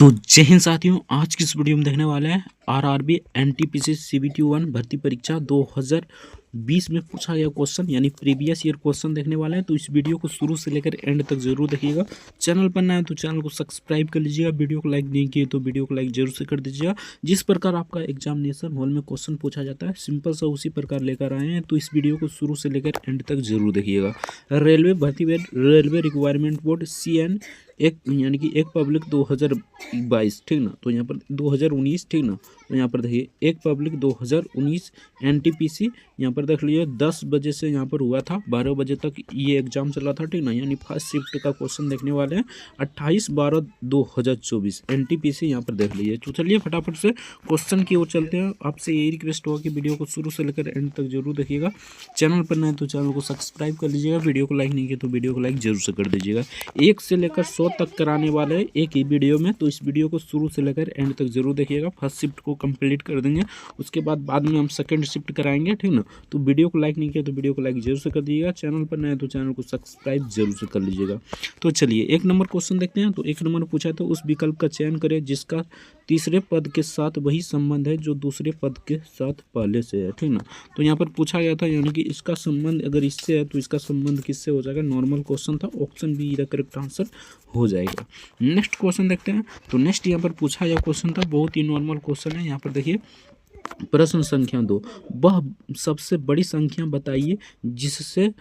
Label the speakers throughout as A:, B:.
A: तो जय हिंद साथियों, आज की इस वीडियो में देखने वाले हैं आरआरबी एनटीपीसी सीबीटी 1 भर्ती परीक्षा 2020 में पूछा गया क्वेश्चन यानी प्रीवियस ईयर क्वेश्चन देखने वाले हैं। तो इस वीडियो को शुरू से लेकर एंड तक जरूर देखिएगा। चैनल पर नया है तो चैनल को सब्सक्राइब कर लीजिएगा। वीडियो को लाइक नहीं किए तो वीडियो को लाइक जरूर से कर दीजिएगा। जिस प्रकार आपका एग्जामिनेशन हॉल में क्वेश्चन पूछा जाता है सिंपल सा उसी प्रकार लेकर आए हैं। तो इस वीडियो को शुरू से लेकर एंड तक जरूर देखिएगा। रेलवे भर्ती रेलवे रिक्वायरमेंट बोर्ड CN एक यानी कि एक पब्लिक 2022 ठीक ना, तो यहाँ पर 2019 ठीक ना, तो यहाँ पर देखिए एक पब्लिक 2019 NTPC यहाँ पर देख लीजिए 10 बजे से यहाँ पर हुआ था, 12 बजे तक ये एग्जाम चला था ठीक ना। यानी फर्स्ट शिफ्ट का क्वेश्चन देखने वाले हैं 28/12/2024 NTPC यहाँ पर देख लीजिए। तो चलिए फटाफट से क्वेश्चन की ओर चलते हैं। आपसे यही रिक्वेस्ट होगा कि वीडियो को शुरू से लेकर एंड तक जरूर देखिएगा। चैनल पर नए तो चैनल को सब्सक्राइब कर लीजिएगा। वीडियो को लाइक नहीं किया तो वीडियो को लाइक जरूर से कर दीजिएगा। 1 से लेकर 100 तक कराने वाले हैं एक ही वीडियो में, तो इस वीडियो को शुरू से लेकर एंड तक जरूर देखिएगा। फर्स्ट शिफ्ट को कंप्लीट कर देंगे, उसके बाद में हम सेकंड शिफ्ट कराएंगे ठीक ना। तो वीडियो को लाइक नहीं किया तो वीडियो को लाइक जरूर से कर दीजिएगा। चैनल पर नए तो चैनल को सब्सक्राइब जरूर से कर लीजिएगा। तो चलिए 1 नंबर क्वेश्चन देखते हैं। तो 1 नंबर पूछा था उस विकल्प का चयन करें जिसका तीसरे पद के साथ वही संबंध है जो दूसरे पद के साथ पहले से है ठीक ना। तो यहाँ पर पूछा गया था यानी कि इसका संबंध अगर इससे है तो इसका संबंध किससे हो जाएगा। नॉर्मल क्वेश्चन था, option B the correct answer हो जाएगा। नेक्स्ट क्वेश्चन देखते हैं। तो नेक्स्ट यहाँ पर पूछा गया क्वेश्चन था, बहुत ही नॉर्मल क्वेश्चन है। यहाँ पर देखिए प्रश्न संख्या 2, वह सबसे बड़ी संख्या बताइए जिससे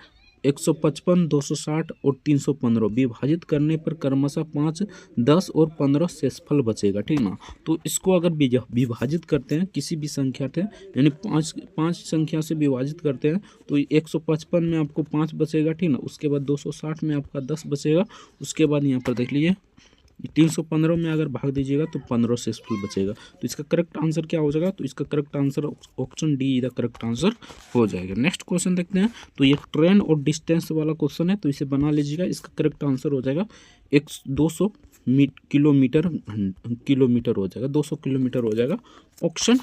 A: 155, 260 और 315 विभाजित करने पर क्रमशः 5, 10 और 15 शेषफल बचेगा ठीक ना। तो इसको अगर विभाजित करते हैं किसी भी संख्या से यानी पाँच संख्या से विभाजित करते हैं तो 155 में आपको 5 बचेगा ठीक ना। उसके बाद 260 में आपका 10 बचेगा। उसके बाद यहाँ पर देख लीजिए 315 में अगर भाग दीजिएगा तो 15 शेषफल बचेगा। तो इसका करेक्ट आंसर क्या हो जाएगा। तो इसका correct answer option D the correct answer हो जाएगा। नेक्स्ट क्वेश्चन देखते हैं। तो ये ट्रेन और डिस्टेंस वाला क्वेश्चन है, तो इसे बना लीजिएगा। इसका करेक्ट आंसर हो जाएगा 200 किलोमीटर हो जाएगा, 200 किलोमीटर हो जाएगा। Option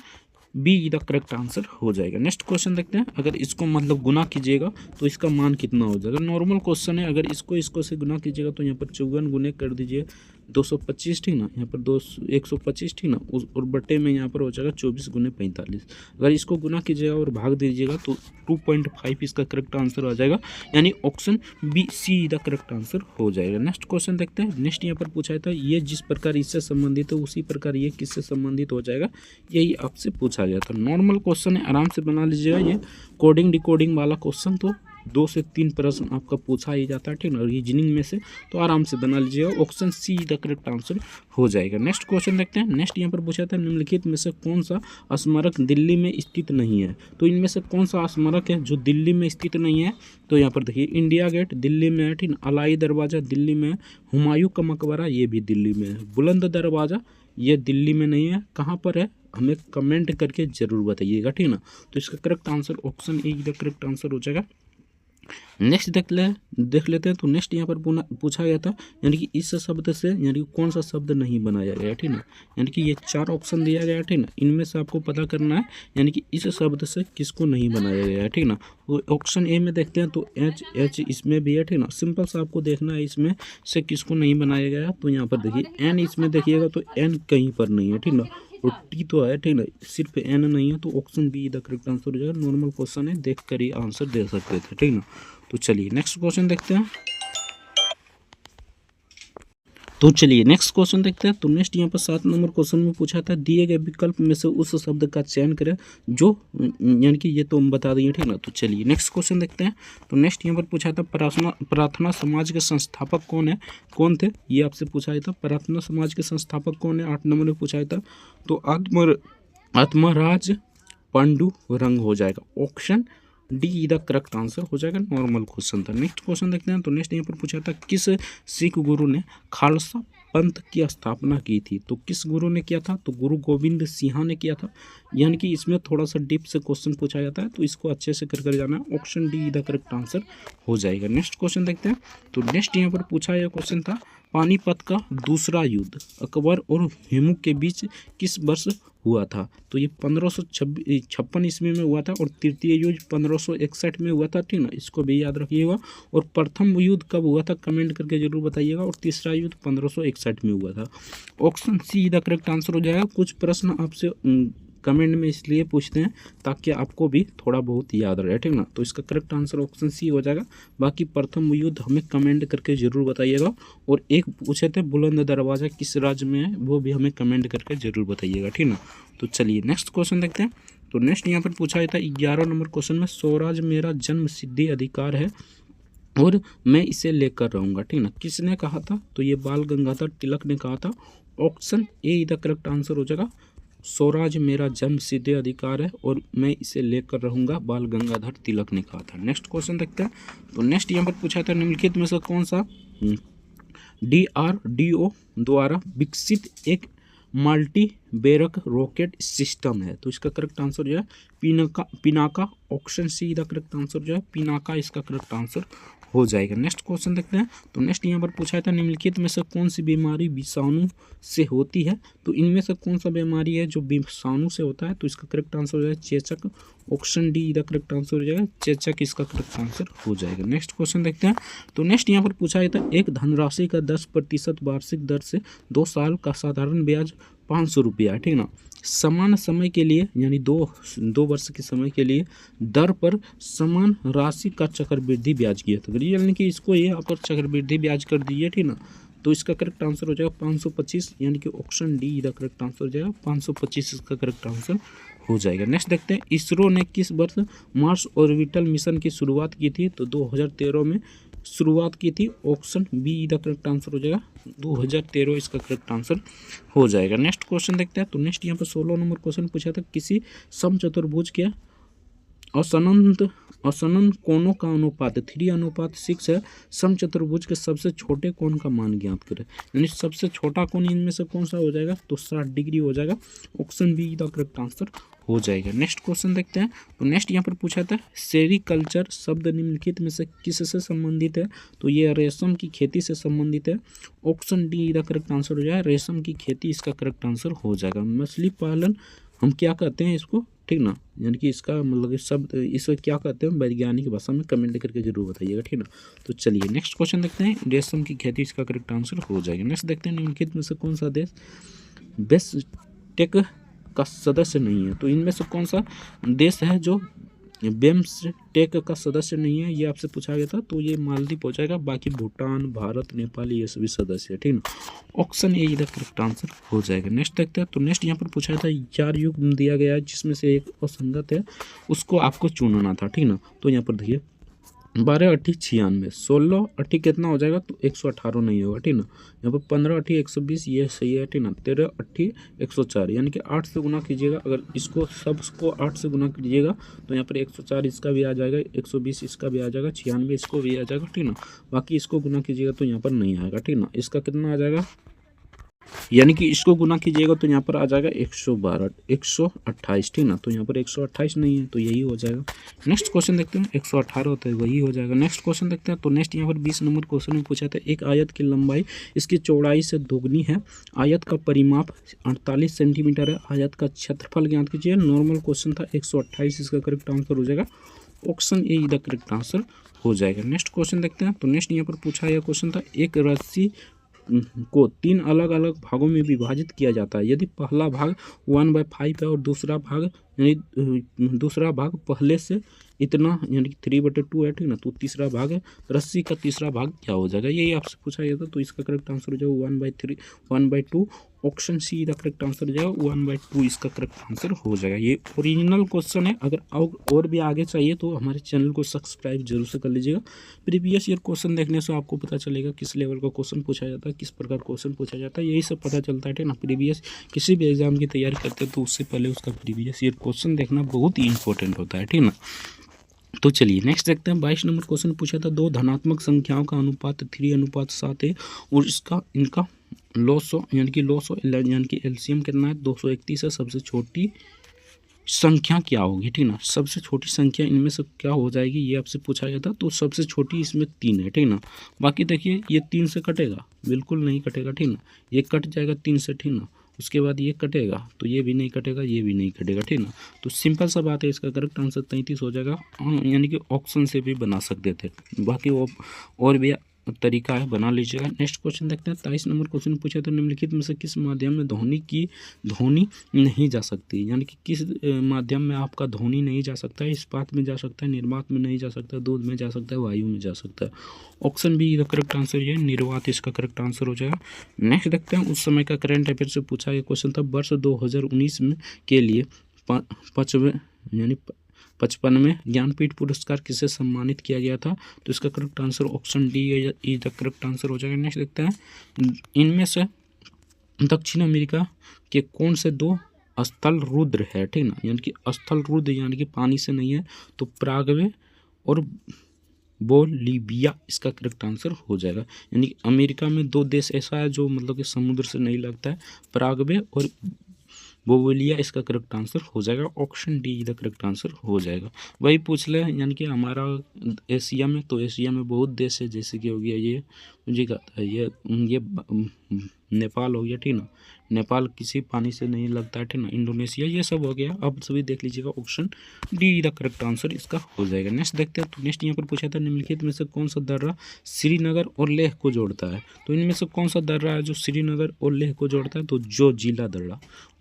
A: B the correct answer हो जाएगा। नेक्स्ट क्वेश्चन देखते हैं। अगर इसको मतलब गुना कीजिएगा तो इसका मान कितना हो जाएगा। नॉर्मल क्वेश्चन है, अगर इसको से गुना कीजिएगा तो यहाँ पर 54 गुने कर दीजिए 225 ठीक ना। यहाँ पर 125 ठीक ना, और बटे में यहाँ पर हो जाएगा 24 गुने 45। अगर इसको गुना कीजिएगा और भाग दीजिएगा तो 2.5 इसका करेक्ट आंसर आ जाएगा। यानी option B C the correct answer हो जाएगा। नेक्स्ट क्वेश्चन देखते हैं। नेक्स्ट यहाँ पर पूछा था ये जिस प्रकार इससे संबंधित है उसी प्रकार ये किससे संबंधित हो जाएगा, यही आपसे पूछा गया था। नॉर्मल क्वेश्चन है, आराम से बना लीजिएगा। ये कोडिंग डिकोडिंग वाला क्वेश्चन तो 2 से 3 प्रश्न आपका पूछा ही जाता है ठीक ना, रीजनिंग में से, तो आराम से बना लीजिएगा। Option C the correct answer हो जाएगा। नेक्स्ट क्वेश्चन देखते हैं। नेक्स्ट यहाँ पर पूछा था निम्नलिखित में से कौन सा स्मारक दिल्ली में स्थित नहीं है। तो इनमें से कौन सा स्मारक है जो दिल्ली में स्थित नहीं है। तो यहाँ पर देखिए इंडिया गेट दिल्ली में है ठीक ना, अलाई दरवाज़ा दिल्ली में है, हुमायूं का मकबरा ये भी दिल्ली में है, बुलंद दरवाज़ा ये दिल्ली में नहीं है। कहाँ पर है हमें कमेंट करके जरूर बताइएगा ठीक ना। तो इसका correct answer option A the correct answer हो जाएगा। नेक्स्ट देख लेते हैं। तो नेक्स्ट यहाँ पर पूछा गया था यानी कि इस शब्द से यानी कि कौन सा शब्द नहीं बनाया गया ठीक ना। यानी कि ये 4 ऑप्शन दिया गया ठीक ना, इनमें से आपको पता करना है यानी कि इस शब्द से किसको नहीं बनाया गया है ठीक ना। वो ऑप्शन ए में देखते हैं तो एच इसमें भी है ठीक ना। सिंपल सा आपको देखना है इसमें से किसको नहीं बनाया गया। तो यहाँ पर देखिए एन इसमें देखिएगा तो एन कहीं पर नहीं है ठीक ना, और टी तो है ठीक ना, सिर्फ एन नहीं है। तो option B the correct answer हो जाएगा। नॉर्मल क्वेश्चन है, देख कर ही आंसर दे सकते थे ठीक ना। तो चलिए नेक्स्ट क्वेश्चन देखते हैं। तो चलिए नेक्स्ट क्वेश्चन देखते हैं। तो नेक्स्ट यहाँ पर 7 नंबर क्वेश्चन में पूछा था दिए गए विकल्प में से उस शब्द का चयन करें जो यानी कि ये तो हम बता देंगे ठीक ना। तो चलिए नेक्स्ट क्वेश्चन देखते हैं। तो नेक्स्ट यहाँ पर पूछा था प्रार्थना समाज के संस्थापक कौन थे, ये आपसे पूछा था। प्रार्थना समाज के संस्थापक कौन है, 8 नंबर में पूछा था। तो आत्मराज पांडु रंग हो जाएगा। Option D the correct answer हो जाएगा। नॉर्मल क्वेश्चन था। नेक्स्ट क्वेश्चन देखते हैं। तो नेक्स्ट यहाँ पर पूछा था किस सिख गुरु ने खालसा पंथ की स्थापना की थी। तो किस गुरु ने किया था। तो गुरु गोविंद सिंह ने किया था। यानी कि इसमें थोड़ा सा डीप से क्वेश्चन पूछा जाता है, तो इसको अच्छे से कर जाना है। Option D the correct answer हो जाएगा। नेक्स्ट क्वेश्चन देखते हैं। तो नेक्स्ट यहाँ पर पूछा यह क्वेश्चन था पानीपत का दूसरा युद्ध अकबर और हुमायूं के बीच किस वर्ष हुआ था? तो ये 1556 ईस्वी में हुआ था और तृतीय युद्ध 1561 में हुआ था, ठीक ना, इसको भी याद रखिएगा। और प्रथम युद्ध कब हुआ था कमेंट करके जरूर बताइएगा। और तीसरा युद्ध 1561 में हुआ था। Option C the correct answer हो जाएगा। कुछ प्रश्न आपसे कमेंट में इसलिए पूछते हैं ताकि आपको भी थोड़ा बहुत याद रहे, ठीक ना। तो इसका करेक्ट आंसर ऑप्शन सी हो जाएगा। बाकी प्रथम युद्ध हमें कमेंट करके जरूर बताइएगा। और एक पूछे थे बुलंद दरवाजा किस राज्य में है, वो भी हमें कमेंट करके जरूर बताइएगा, ठीक ना। तो चलिए नेक्स्ट क्वेश्चन देखते हैं। तो नेक्स्ट यहाँ पर पूछा गया था 11 नंबर क्वेश्चन में, स्वराज मेरा जन्म सिद्धि अधिकार है और मैं इसे लेकर रहूँगा, ठीक ना। किसने कहा था? तो ये बाल गंगाधर तिलक ने कहा था। Option A the correct answer हो जाएगा। स्वराज मेरा जन्म सिद्ध अधिकार है और मैं इसे लेकर रहूँगा, बाल गंगाधर तिलक ने कहा था। नेक्स्ट क्वेश्चन देखते हैं। तो नेक्स्ट यहाँ पर पूछा था निम्नलिखित में से कौन सा DRDO द्वारा विकसित एक मल्टी बैरक रॉकेट सिस्टम है? तो इसका करेक्ट आंसर जो है Pinaka. Option C the correct answer जो है पिनाका, इसका करेक्ट आंसर हो जाएगा। नेक्स्ट क्वेश्चन देखते हैं। तो नेक्स्ट यहाँ पर पूछा था निम्नलिखित में से कौन सी बीमारी विषाणु से होती है? तो इनमें से कौन सा बीमारी है जो विषाणु से होता है? तो इसका करेक्ट आंसर हो जाएगा चेचक। Option D the correct answer हो जाएगा चेचक, इसका करेक्ट आंसर हो जाएगा। नेक्स्ट क्वेश्चन देखते हैं। तो नेक्स्ट यहाँ पर पूछा गया था एक धनराशि का 10% वार्षिक दर से 2 साल का साधारण ब्याज 500 रुपया है, ठीक ना। समान समय के लिए यानी दो वर्ष के समय के लिए दर पर समान राशि का चक्रवृद्धि ब्याज किया था, यानी कि इसको ये यहाँ पर चक्रवृद्धि ब्याज कर दिए, ठीक ना। तो इसका करेक्ट आंसर हो जाएगा 525, यानी कि option D the correct answer हो जाएगा 525, इसका करेक्ट आंसर हो जाएगा। नेक्स्ट देखते हैं इसरो ने किस वर्ष मार्स ऑर्बिटल मिशन की शुरुआत की थी? तो 2013 में शुरुआत की थी। Option B the correct answer हो जाएगा 2013, इसका करेक्ट आंसर हो जाएगा। नेक्स्ट क्वेश्चन देखते हैं। तो नेक्स्ट यहाँ पर 16 नंबर क्वेश्चन पूछा था किसी समचतुर्भुज के असनन कोणों का अनुपात 3:6 है। समचतुर्भुज के सबसे छोटे कोण का मान ज्ञात करें, यानी सबसे छोटा कोण इनमें से कौन सा हो जाएगा? तो 60 डिग्री हो जाएगा। Option B the correct answer हो जाएगा। नेक्स्ट क्वेश्चन देखते हैं। तो नेक्स्ट यहाँ पर पूछा था सेरीकल्चर शब्द निम्नलिखित में से किससे संबंधित है? तो ये रेशम की खेती से संबंधित है। Option D the correct answer हो जाएगा रेशम की खेती, इसका करेक्ट आंसर हो जाएगा। मछली पालन हम क्या कहते हैं इसको, ठीक ना, यानी कि इसका मतलब शब्द इसे क्या कहते हैं वैज्ञानिक भाषा में कमेंट करके जरूर बताइएगा, ठीक ना। तो चलिए नेक्स्ट क्वेश्चन देखते हैं। रेशम की खेती, इसका करेक्ट आंसर हो जाएगा। नेक्स्ट देखते हैं निम्नलिखित में से कौन सा देश बिम्स्टेक का सदस्य नहीं है? तो इनमें से कौन सा देश है जो बिम्स्टेक का सदस्य नहीं है? ये आपसे पूछा गया था। तो ये मालदीव हो जाएगा। बाकी भूटान, भारत, नेपाल ये सभी सदस्य है, ठीक ना। ऑप्शन ए इधर करेक्ट आंसर हो जाएगा। नेक्स्ट देखते हैं। तो नेक्स्ट यहाँ पर पूछा था 4 युग दिया गया है जिसमें से एक असंगत है, उसको आपको चुनना था, ठीक ना। तो यहाँ पर देखिए 12 8 96, 16 8 कितना हो जाएगा? तो 118 नहीं होगा, ठीक ना। यहाँ पर 15 8 120 ये सही है, ठीक ना। 13 8 104, यानी कि 8 से गुना कीजिएगा। अगर इसको सबको 8 से गुना कीजिएगा तो यहाँ पर 104 इसका भी आ जाएगा, 120 इसका भी आ जाएगा, 96 इसको भी आ जाएगा, ठीक ना। बाकी इसको गुना कीजिएगा तो यहाँ पर नहीं आएगा, ठीक ना। इसका कितना आ जाएगा, यानी कि इसको गुना कीजिएगा तो यहाँ पर आ जाएगा 112 128, ठीक ना। तो यहाँ पर 128 नहीं है तो यही हो जाएगा। नेक्स्ट क्वेश्चन देखते हैं। 118 होता है वही हो जाएगा। नेक्स्ट क्वेश्चन देखते हैं। तो नेक्स्ट यहाँ पर 20 नंबर क्वेश्चन में पूछा था एक आयत की लंबाई इसकी चौड़ाई से दोगुनी है, आयत का परिमाप 48 सेंटीमीटर है, आयत का क्षेत्रफल ज्ञात कीजिए। नॉर्मल क्वेश्चन था। 128 इसका करेक्ट आंसर हो जाएगा। ऑप्शन ए इधर करेक्ट आंसर हो जाएगा। नेक्स्ट क्वेश्चन देखते हैं। तो नेक्स्ट यहाँ पर पूछा यह क्वेश्चन था एक रस्सी को 3 अलग अलग भागों में विभाजित किया जाता है। यदि पहला भाग 1/5 है और दूसरा भाग पहले से इतना यानी कि 3/2 है, ठीक ना। तो तीसरा भाग है, रस्सी का तीसरा भाग क्या हो जाएगा? यही आपसे पूछा गया था। तो इसका करेक्ट आंसर हो जाएगा 1/3 1/2। ऑप्शन सी का करेक्ट आंसर हो जाएगा 1/2, इसका करेक्ट आंसर हो जाएगा। ये ओरिजिनल क्वेश्चन है। अगर और भी आगे चाहिए तो हमारे चैनल को सब्सक्राइब जरूर से कर लीजिएगा। प्रीवियस ईयर क्वेश्चन देखने से आपको पता चलेगा किस लेवल का क्वेश्चन पूछा जाता है, किस प्रकार क्वेश्चन पूछा जाता है, यही सब पता चलता है, ठीक ना। प्रीवियस किसी भी एग्जाम की तैयारी करते हैं तो उससे पहले उसका प्रीवियस ईयर क्वेश्चन देखना बहुत ही इंपॉर्टेंट होता है, ठीक ना। तो चलिए नेक्स्ट देखते हैं। 22 नंबर क्वेश्चन पूछा था दो धनात्मक संख्याओं का अनुपात 3:7 है और इनका लॉसो यानी कि एलसीएम कितना है? 231 है सबसे छोटी संख्या क्या होगी, ठीक ना। सबसे छोटी संख्या इनमें से क्या हो जाएगी, ये आपसे पूछा गया था। तो सबसे छोटी इसमें 3 है, ठीक ना। बाकी देखिए ये 3 से कटेगा, बिल्कुल नहीं कटेगा, ठीक ना। ये कट जाएगा 3 से, ठीक ना। उसके बाद ये कटेगा तो ये भी नहीं कटेगा, ये भी नहीं कटेगा, ठीक ना। तो सिंपल सा बात है, इसका करेक्ट आंसर 33 हो जाएगा। यानी कि ऑप्शन से भी बना सकते थे, बाकी वो और भी तरीका है, बना लीजिएगा। नेक्स्ट क्वेश्चन देखते हैं। 23 नंबर क्वेश्चन पूछा था, निम्नलिखित में से किस माध्यम में ध्वनि नहीं जा सकती, यानी कि किस माध्यम में आपका ध्वनि नहीं जा सकता है। इस्पात में जा सकता है, निर्वात में नहीं जा सकता, दूध में जा सकता है, वायु में जा सकता है। Option B the correct answer ये निर्वात इसका करेक्ट आंसर हो जाएगा। नेक्स्ट देखते हैं। उस समय का करंट अफेयर से पूछा गया क्वेश्चन था, वर्ष 2019 में के लिए 55वें ज्ञानपीठ पुरस्कार किसे सम्मानित किया गया था। तो इसका correct answer option D is the correct answer हो जाएगा। नेक्स्ट देखते हैं। इनमें से दक्षिण अमेरिका के कौन से 2 स्थल रुद्र है, ठीक ना। यानी कि स्थल रुद्र यानी कि पानी से नहीं है, तो पराग्वे और बोलीविया इसका करेक्ट आंसर हो जाएगा। यानी कि अमेरिका में 2 देश ऐसा है जो मतलब कि समुद्र से नहीं लगता है, पराग्वे और बोलिया इसका करेक्ट आंसर हो जाएगा। Option D the correct answer हो जाएगा। वही पूछ ले, यानी कि हमारा एशिया में, तो एशिया में बहुत देश है, जैसे कि हो गया ये मुझे कहता है ये नेपाल हो गया, ठीक ना। नेपाल किसी पानी से नहीं लगता है, ठीक ना। इंडोनेशिया, ये सब हो गया। अब सभी देख लीजिएगा, option D the correct answer इसका हो जाएगा। नेक्स्ट देखते हैं। तो नेक्स्ट यहाँ पर पूछा था, निम्नलिखित में से कौन सा दर्रा श्रीनगर और लेह को जोड़ता है। तो इनमें से कौन सा दर्रा है जो श्रीनगर और लेह को जोड़ता है, तो जो जिला दर्रा।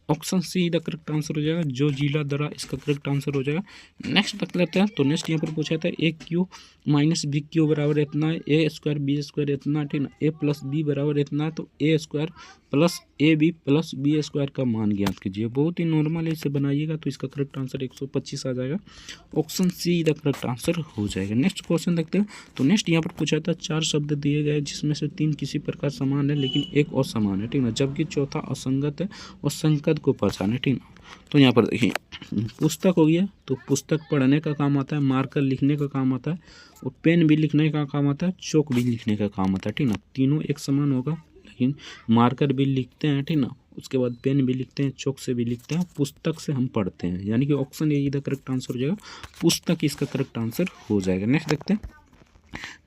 A: Option C the correct answer हो जाएगा, जो जिला दर्रा इसका करेक्ट आंसर हो जाएगा। नेक्स्ट देख लेते हैं। तो नेक्स्ट यहाँ पर पूछा था, ए क्यू माइनस बी क्यू बराबर इतना है, ए स्क्वायर बी स्क्वायर इतना, ठीक ना। ए प्लस बी बराबर इतना है, तो A square plus A B plus B square का मान ज्ञात कीजिए। बहुत ही नॉर्मल इसे बनाइएगा, तो इसका करेक्ट आंसर 125 आ जाएगा। Option C the correct answer हो जाएगा। नेक्स्ट क्वेश्चन देखते हैं। तो नेक्स्ट यहाँ पर पूछा था, 4 शब्द दिए गए जिसमें से 3 किसी प्रकार समान है लेकिन एक असमान है, ठीक ना। जबकि चौथा असंगत है और संगत को पहचाने, ठीक ना। तो यहाँ पर देखिए, पुस्तक हो गया, तो पुस्तक पढ़ने का काम आता है, मार्कर लिखने का काम आता है, और पेन भी लिखने का काम आता है, चौक भी लिखने का काम आता है, ठीक ना। तीनों एक समान होगा, लेकिन मार्कर भी लिखते हैं, ठीक ना। उसके बाद पेन भी लिखते हैं, चौक से भी लिखते हैं, पुस्तक से हम पढ़ते हैं। यानी कि ऑप्शन ए इधर करेक्ट आंसर हो जाएगा, पुस्तक इसका करेक्ट आंसर हो जाएगा। नेक्स्ट देखते हैं।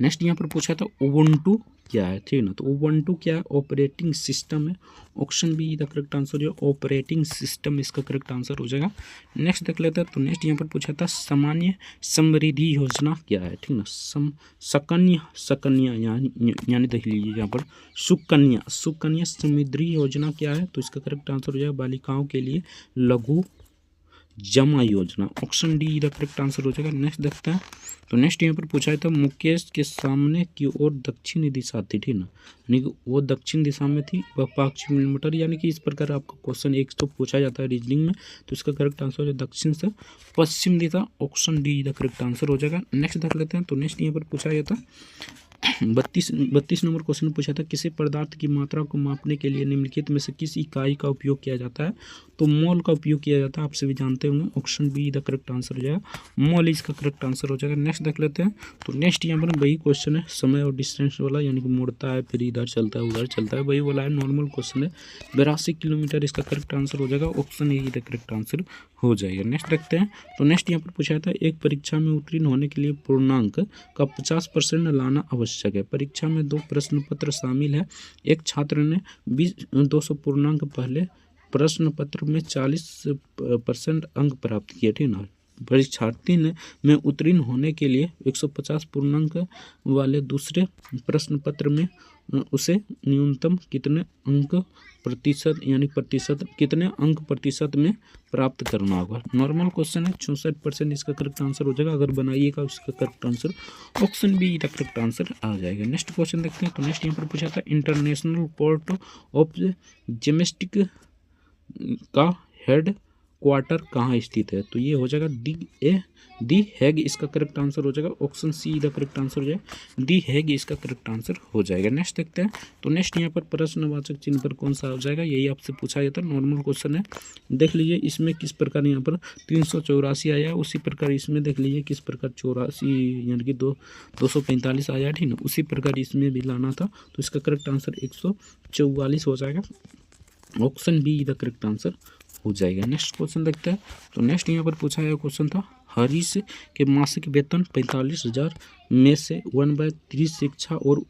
A: नेक्स्ट यहाँ पर पूछा था, उबुंटू क्या है, ठीक ना। तो उबुंटू क्या है, ऑपरेटिंग सिस्टम है। Option B the correct answer जो ऑपरेटिंग सिस्टम इसका करेक्ट आंसर हो जाएगा। नेक्स्ट देख लेते हैं। तो नेक्स्ट यहाँ पर पूछा था, सामान्य समृद्धि योजना क्या है, ठीक ना। सकन्या यानी देख लीजिए यहाँ पर सुकन्या समृद्धि योजना क्या है, तो इसका करेक्ट आंसर हो जाएगा, बालिकाओं के लिए लघु जमा योजना। Option D the correct answer हो जाएगा। नेक्स्ट देखते हैं। तो नेक्स्ट यहाँ पर पूछा था, मुकेश के सामने की ओर दक्षिणी दिशा थी, ठीक ना। यानी कि वो दक्षिण दिशा में थी, वह 5 किलोमीटर, यानी कि इस प्रकार आपका क्वेश्चन एक तो पूछा जाता है रीजनिंग में, तो इसका करेक्ट आंसर है दक्षिण से पश्चिम दिशा। Option D the correct answer हो जाएगा। नेक्स्ट देख लेते हैं। तो नेक्स्ट यहाँ पर पूछा गया था, 32 नंबर क्वेश्चन पूछा था, किसी पदार्थ की मात्रा को मापने के लिए निम्नलिखित में से किस इकाई का उपयोग किया जाता है। तो मोल का उपयोग किया जाता है, आप सभी जानते होंगे। Option B the correct answer हो जाएगा, मोल इसका करेक्ट आंसर हो जाएगा। नेक्स्ट देख लेते हैं। तो नेक्स्ट यहाँ पर वही क्वेश्चन है, समय और डिस्टेंस वाला, यानी कि मुड़ता है फिर इधर चलता है उधर चलता है, वही वाला है, नॉर्मल क्वेश्चन है। 82 किलोमीटर इसका करेक्ट आंसर हो जाएगा। Option A the correct answer हो जाएगा। नेक्स्ट देखते हैं। तो नेक्स्ट यहाँ पर पूछा था, एक परीक्षा में उत्तीर्ण होने के लिए पूर्णांक का 50% लाना आवश्यक है। परीक्षा में 2 प्रश्न पत्र शामिल है। एक छात्र ने 200 पूर्णांक पहले प्रश्न पत्र में 40% अंक प्राप्त किए, ठीक ना। परीक्षार्थी ने में उत्तीर्ण होने के लिए 150 पूर्णांक वाले दूसरे प्रश्न पत्र में उसे न्यूनतम कितने अंक प्रतिशत में प्राप्त करना होगा। नॉर्मल क्वेश्चन है, 64% इसका करेक्ट आंसर हो जाएगा। अगर बनाइएगा उसका करेक्ट आंसर ऑप्शन बी का करेक्ट आंसर आ जाएगा। नेक्स्ट क्वेश्चन देखते हैं। तो नेक्स्ट यहाँ पर पूछा था, इंटरनेशनल कोर्ट ऑफ जिम्नास्टिक का हेड क्वार्टर कहाँ स्थित है। तो ये हो जाएगा दी हैग इसका करेक्ट आंसर हो जाएगा। Option C the correct answer हो जाएगा, दी हैग इसका करेक्ट आंसर हो जाएगा। नेक्स्ट देखते हैं। तो नेक्स्ट यहाँ पर प्रश्नवाचक चिन्ह पर कौन सा हो जाएगा, यही आपसे पूछा जाता है, नॉर्मल क्वेश्चन है। देख लीजिए इसमें किस प्रकार यहाँ पर 384 आया, उसी प्रकार इसमें देख लीजिए किस प्रकार 84 यानी कि 245 आया, ठीक ना। उसी प्रकार इसमें भी लाना था, तो इसका करेक्ट आंसर 144 हो जाएगा। Option B the correct answer हो जाएगा। नेक्स्ट क्वेश्चन देखते हैं। तो नेक्स्ट यहाँ पर पूछा गया क्वेश्चन था, हरीश के मासिक वेतन 45,000 में से 1/3 शिक्षा और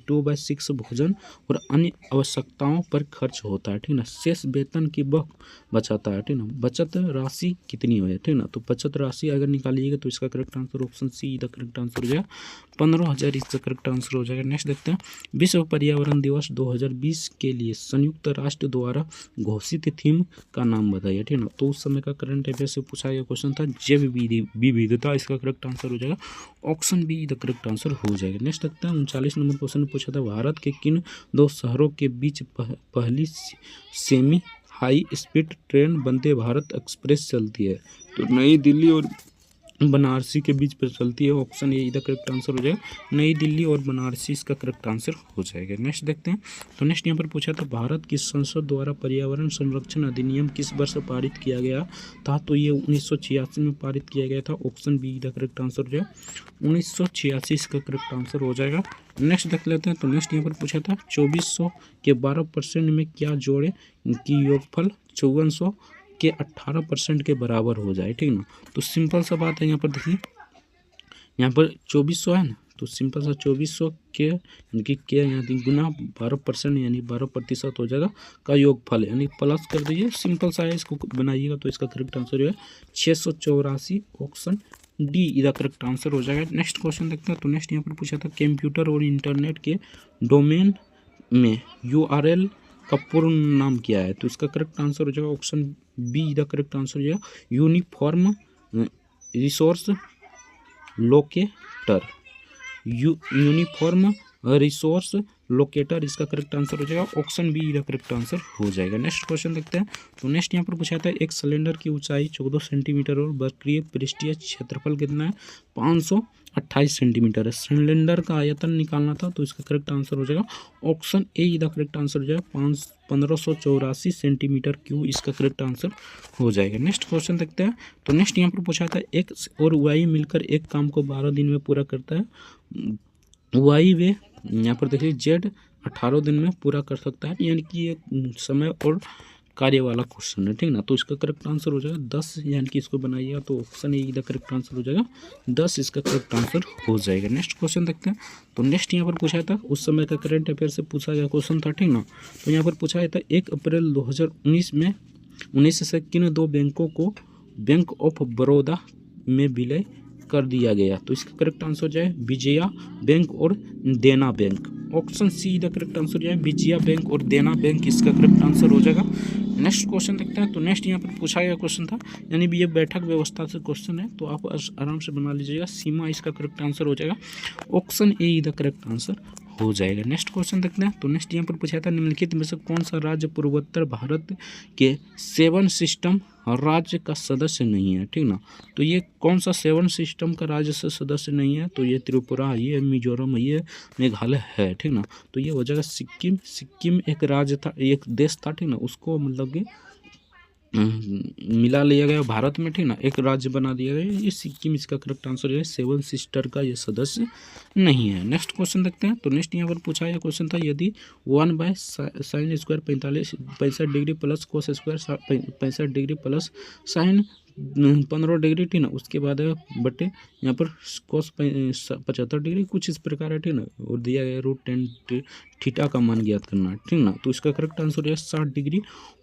A: 2/6 भोजन और अन्य आवश्यकताओं पर खर्च होता है, ठीक ना। शेष वेतन की वह बचाता है, ठीक ना। बचत राशि कितनी है, ठीक ना। तो बचत राशि अगर निकालिएगा तो इसका correct answer option C the correct answer हो जाएगा, 15,000 इसका करेक्ट आंसर हो जाएगा। नेक्स्ट देखते हैं, विश्व पर्यावरण दिवस 2020 के लिए संयुक्त राष्ट्र द्वारा घोषित थीम का नाम बताइए, ठीक ना। तो उस समय का करंट अफेयर से पूछा गया क्वेश्चन था जैव विविधता, इसका करेक्ट आंसर हो जाएगा option B the correct answer हो जाएगा। नेक्स्ट देखते हैं, 39 नंबर क्वेश्चन पूछा था, भारत के किन 2 शहरों के बीच पहली semi high speed train Vande Bharat express चलती है। तो नई दिल्ली और बनारसी के बीच पर चलती है, ऑप्शन ए इधर करेक्ट आंसर हो जाएगा, नई दिल्ली और बनारसी इसका करेक्ट आंसर हो जाएगा। नेक्स्ट देखते हैं। तो नेक्स्ट यहाँ पर पूछा था, भारत की संसद द्वारा पर्यावरण संरक्षण अधिनियम किस वर्ष पारित किया गया था। तो ये 1986 में पारित किया गया था, ऑप्शन बी इधर करेक्ट आंसर हो जाएगा, 1986 इसका करेक्ट आंसर हो जाएगा। नेक्स्ट देख लेते हैं। तो नेक्स्ट यहाँ पर पूछा था, 2400 के 12% में क्या जोड़े कि योगफल 5400 के 18% के बराबर हो जाए, ठीक ना। तो सिंपल सा बात है, यहाँ पर देखिए, यहाँ पर 2400 है ना, तो सिंपल सा 2400 के यानी कि के यहाँ गुना 12% यानी 12% हो जाएगा का योगफल यानी प्लस कर दीजिए, सिंपल सा है, इसको बनाइएगा तो इसका करेक्ट आंसर है 684, ऑप्शन डी इधर करेक्ट आंसर हो जाएगा। नेक्स्ट क्वेश्चन देखते हैं। तो नेक्स्ट यहाँ पर पूछा था, कंप्यूटर और इंटरनेट के डोमेन में URL का पूर्ण नाम क्या है। तो इसका करेक्ट आंसर हो जाएगा option B the correct answer हो जाएगा, uniform resource locator, uniform resource locator इसका करेक्ट आंसर हो जाएगा, option B the correct answer हो जाएगा। नेक्स्ट क्वेश्चन देखते हैं। तो नेक्स्ट यहाँ पर पूछा था, एक सिलेंडर की ऊंचाई 14 सेंटीमीटर और वर्गीय पृष्ठीय क्षेत्रफल कितना है, 528 सेंटीमीटर है। सिलेंडर का आयतन निकालना था, तो इसका करेक्ट आंसर हो जाएगा option A the correct answer हो जाएगा, 1584 सेंटीमीटर क्यूब इसका करेक्ट आंसर हो जाएगा। नेक्स्ट क्वेश्चन देखते हैं। तो नेक्स्ट यहाँ पर पूछा था, एक्स और वाई मिलकर एक काम को 12 दिन में पूरा करता है, वाई वे यहाँ पर देखिए जेड 18 दिन में पूरा कर सकता है, यानी कि ये समय और कार्य वाला क्वेश्चन है, ठीक ना। तो इसका करेक्ट आंसर हो जाएगा 10, यानी कि इसको बनाइएगा तो option A the correct answer हो जाएगा 10 इसका करेक्ट आंसर हो जाएगा। नेक्स्ट क्वेश्चन देखते हैं। तो नेक्स्ट यहाँ पर पूछा था, उस समय का करंट अफेयर से पूछा गया क्वेश्चन था, ठीक ना। तो यहाँ पर पूछा गया था, 1 अप्रैल 2019 से किन 2 बैंकों को बैंक ऑफ बड़ौदा में विलय कर दिया गया। तो इसका करेक्ट आंसर हो जाए विजया बैंक और देना bank, option C the correct answer हो जाए विजया बैंक और देना बैंक इसका करेक्ट आंसर हो जाएगा। नेक्स्ट क्वेश्चन देखते हैं। तो नेक्स्ट यहाँ पर पूछा गया क्वेश्चन था, यानी भी ये बैठक व्यवस्था से क्वेश्चन है, तो आप आराम से बना लीजिएगा, सीमा इसका करेक्ट आंसर हो जाएगा, option A the correct answer हो जाएगा। नेक्स्ट क्वेश्चन देखते हैं। तो नेक्स्ट यहाँ पर पूछा था, निम्नलिखित में से कौन सा राज्य पूर्वोत्तर भारत के 7 सिस्टम राज्य का सदस्य नहीं है, ठीक ना। तो ये कौन सा 7 सिस्टम का राज्य से सदस्य नहीं है, तो ये त्रिपुरा, ये मिजोरम, ये मेघालय है, ठीक ना। तो ये हो जाएगा सिक्किम एक राज्य था, एक देश था, ठीक ना, उसको मतलब कि मिला लिया गया भारत में, ठीक ना, एक राज्य बना दिया गया, ये सिक्किम इसका करेक्ट आंसर है, 7 सिस्टर का ये सदस्य नहीं है। नेक्स्ट क्वेश्चन देखते हैं। तो नेक्स्ट यहाँ पर पूछा गया क्वेश्चन था, यदि 1/sin square 65 degree plus cos square 65 degree plus sign 15 degree, ठीक ना, उसके बाद बटे यहाँ पर कोस 75 डिग्री कुछ इस प्रकार है, ठीक ना, और दिया गया √10 थीटा का मान ज्ञात करना, ठीक ना। तो इसका करेक्ट आंसर है 60 degree,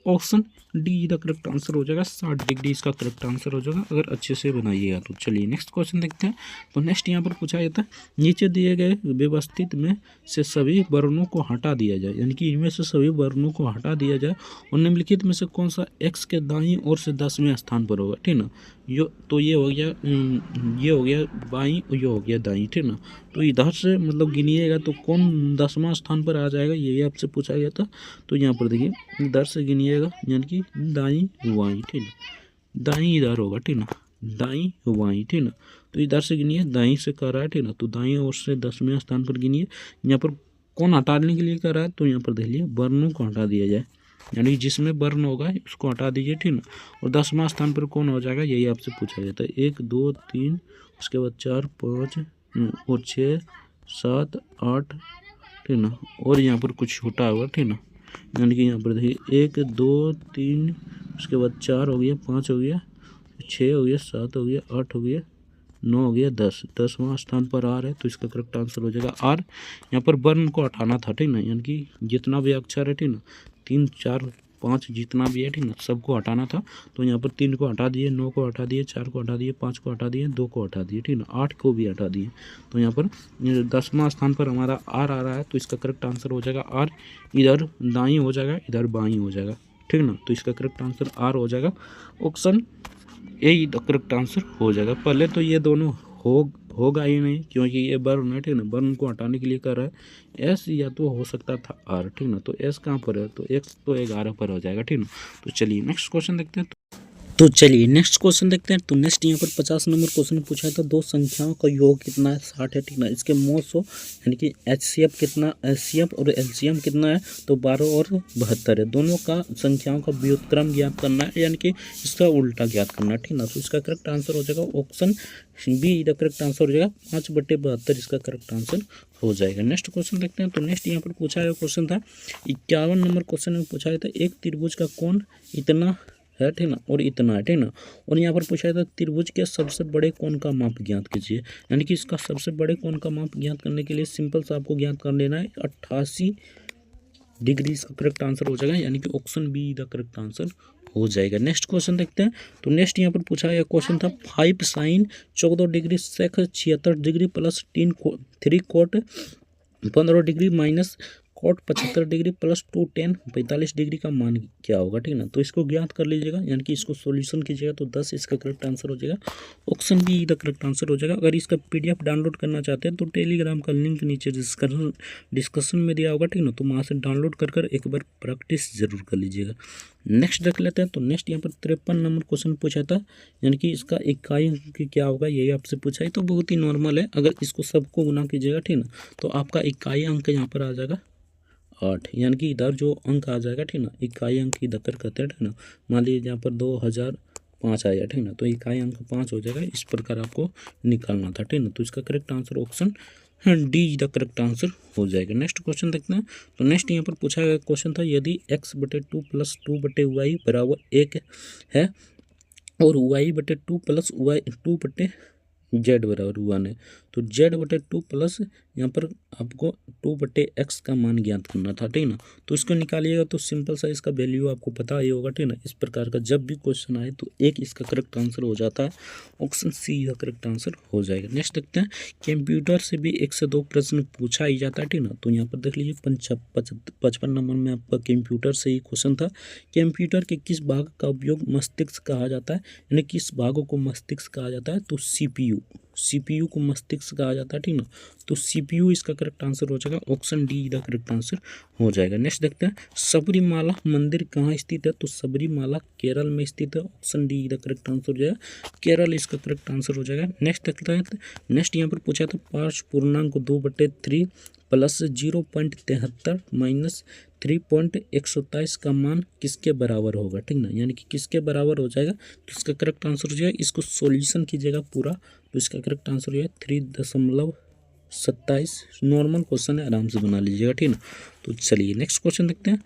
A: option D the correct answer हो जाएगा, 60 डिग्री इसका करेक्ट आंसर हो जाएगा अगर अच्छे से बनाइएगा तो। चलिए नेक्स्ट क्वेश्चन देखते हैं। तो नेक्स्ट यहाँ पर पूछा जाता है, नीचे दिए गए व्यवस्थित में से सभी वर्णों को हटा दिया जाए, यानी कि इनमें से सभी वर्णों को हटा दिया जाए और निम्नलिखित में से कौन सा एक्स के दाईं ओर से 10वें स्थान पर होगा, ठीक ना। तो ये हो गया बाईं, ये हो गया दाईं, ठीक ना। तो इधर से मतलब गिनिएगा तो कौन 10वां स्थान पर आ जाएगा, ये आपसे पूछा गया था। तो यहाँ पर देखिए इधर से गिनिएगा, यानी कि दाईं वाईं, ठीक ना, दाईं इधर होगा, ठीक ना, दाईं वाईं, ठीक ना। तो इधर से गिनिए, दाईं से कर रहा है, ठीक ना, तो दाईं ओर से 10वें स्थान पर गिनिए। यहाँ पर कौन हटाने के लिए कर रहा है, तो यहाँ पर देख लीजिए वर्णों को हटा दिया जाए, यानी जिसमें वर्ण होगा उसको हटा दीजिए, ठीक ना। और 10वां स्थान पर कौन हो जाएगा, यही आपसे पूछा जाता है। 1 2 3 उसके बाद 4 5 और 6 7 8, ठीक ना, और यहाँ पर कुछ छोटा होगा, ठीक ना, यानी कि यहाँ पर देखिए 1 2 3 उसके बाद 4 हो गया, 5 हो गया, 6 हो गया, 7 हो गया, 8 हो गया, 9 हो गया, 10। 10वां स्थान पर आर है, तो इसका करेक्ट आंसर हो जाएगा आर। यहाँ पर वर्ण को हटाना था, ठीक ना, यानी कि जितना भी अक्षर है, ठीक ना, 3, 4, 5 जितना भी है, ठीक ना, सबको हटाना था। तो यहाँ पर 3 को हटा दिए, 9 को हटा दिए, 4 को हटा दिए, 5 को हटा दिए, 2 को हटा दिए, ठीक ना, 8 को भी हटा दिए। तो यहाँ पर 10वां स्थान पर हमारा आर आ रहा है, तो इसका करेक्ट आंसर हो जाएगा आर। इधर दाई हो जाएगा, इधर बाई हो जाएगा, ठीक ना। तो इसका करेक्ट आंसर आर हो जाएगा। Option A the correct answer हो जाएगा। पहले तो ये दोनों होगा ही नहीं, क्योंकि ये वर्ण है, ठीक ना, वर्ण को हटाने के लिए कर रहा है। एस या तो हो सकता था आर, ठीक ना, तो एस कहाँ पर है, तो एक्स तो 11 पर हो जाएगा, ठीक ना। तो चलिए नेक्स्ट क्वेश्चन देखते हैं। तो चलिए नेक्स्ट क्वेश्चन देखते हैं। तो नेक्स्ट यहाँ पर 50 नंबर क्वेश्चन पूछा है, तो दो संख्याओं का योग कितना है, 60 है, ठीक ना। इसके मोड्स हो, यानी कि HCF कितना, HCF और LCM कितना है, तो 12 और 72 है। दोनों का संख्याओं का व्युत्क्रम ज्ञात करना है, यानी कि इसका उल्टा ज्ञात करना है, ठीक ना। तो इसका करेक्ट आंसर हो जाएगा option B, the correct answer हो जाएगा 5/72 इसका करेक्ट आंसर हो जाएगा। नेक्स्ट क्वेश्चन देखते हैं। तो नेक्स्ट यहाँ पर पूछा है क्वेश्चन था 51 नंबर क्वेश्चन में पूछा था, एक त्रिभुज का कोण इतना है, ठीक ना, और इतना है, ठीक ना। और यहाँ पर पूछा था त्रिभुज के सबसे बड़े कोण का माप ज्ञात कीजिए, यानी कि इसका सबसे बड़े कोण का माप ज्ञात करने के लिए सिंपल सा आपको ज्ञात कर लेना है 88 डिग्री इसका करेक्ट आंसर हो जाएगा, यानी कि option B the correct answer हो जाएगा। नेक्स्ट क्वेश्चन देखते हैं। तो नेक्स्ट यहाँ पर पूछा गया क्वेश्चन था 5 sin 14 डिग्री सेक 76 degree plus 3 cot 15 degree minus cot 75 degree plus 2 tan 45 degree का मान क्या होगा, ठीक ना। तो इसको ज्ञात कर लीजिएगा, यानी कि इसको सॉल्यूशन कीजिएगा, तो 10 इसका करेक्ट आंसर हो जाएगा। Option B the correct answer हो जाएगा। अगर इसका PDF डाउनलोड करना चाहते हैं तो टेलीग्राम का लिंक नीचे डिस्कशन में दिया होगा, ठीक ना। तो वहाँ से डाउनलोड कर एक बार प्रैक्टिस जरूर कर लीजिएगा। नेक्स्ट देख लेते हैं। तो नेक्स्ट यहाँ पर 53 नंबर क्वेश्चन पूछा था, यानी कि इसका इकाई अंक क्या होगा, यही आपसे पूछा है। तो बहुत ही नॉर्मल है, अगर इसको सबको गुना कीजिएगा, ठीक ना, तो आपका इकाई अंक यहाँ पर आ जाएगा 8, यानी कि इधर जो अंक आ जाएगा, ठीक ना, इकाई अंक इधर कहते हैं, ठीक ना। मान लीजिए यहाँ पर 2005 आया, ठीक ना, तो इकाई अंक 5 हो जाएगा। इस प्रकार आपको निकालना था, ठीक ना। तो इसका correct answer option D the correct answer हो जाएगा। नेक्स्ट क्वेश्चन देखते हैं। तो नेक्स्ट यहाँ पर पूछा गया क्वेश्चन था, यदि x/2 + 2/y बराबर 1 है और y/2 + y 2/z बराबर 1 है, तो z/2 प्लस यहाँ पर आपको 2/x का मान ज्ञात करना था, ठीक ना। तो इसको निकालिएगा तो सिंपल सा इसका वैल्यू आपको पता ही होगा, ठीक ना। इस प्रकार का जब भी क्वेश्चन आए तो एक इसका करेक्ट आंसर हो जाता है, ऑप्शन सी का करेक्ट आंसर हो जाएगा। नेक्स्ट देखते हैं। कंप्यूटर से भी 1 से 2 प्रश्न पूछा ही जाता है, ठीक ना। तो यहाँ पर देख लीजिए 55 नंबर में आपका कंप्यूटर से ही क्वेश्चन था, कंप्यूटर के किस भाग का उपयोग मस्तिष्क कहा जाता है, यानी किस भागों को मस्तिष्क कहा जाता है, तो CPU को मस्तिष्क कहा जाता है, ठीक ना। तो CPU इसका करेक्ट आंसर हो जाएगा, option D the correct answer हो जाएगा। नेक्स्ट देखते हैं। सबरीमाला मंदिर कहाँ स्थित है, तो सबरीमाला केरल में स्थित है, option D the correct answer हो जाएगा, केरल इसका करेक्ट आंसर हो जाएगा। नेक्स्ट देखते हैं। नेक्स्ट यहाँ पर पूछा था 5.2/3 प्लस 0.73 माइनस 3.127 का मान किसके बराबर होगा, ठीक ना, यानी कि किसके बराबर हो जाएगा। तो इसका करेक्ट आंसर हो जाएगा, इसको सॉल्यूशन कीजिएगा पूरा, तो इसका करेक्ट आंसर हो जाएगा 3.27। नॉर्मल क्वेश्चन है, आराम से बना लीजिएगा, ठीक ना। तो चलिए नेक्स्ट क्वेश्चन देखते हैं।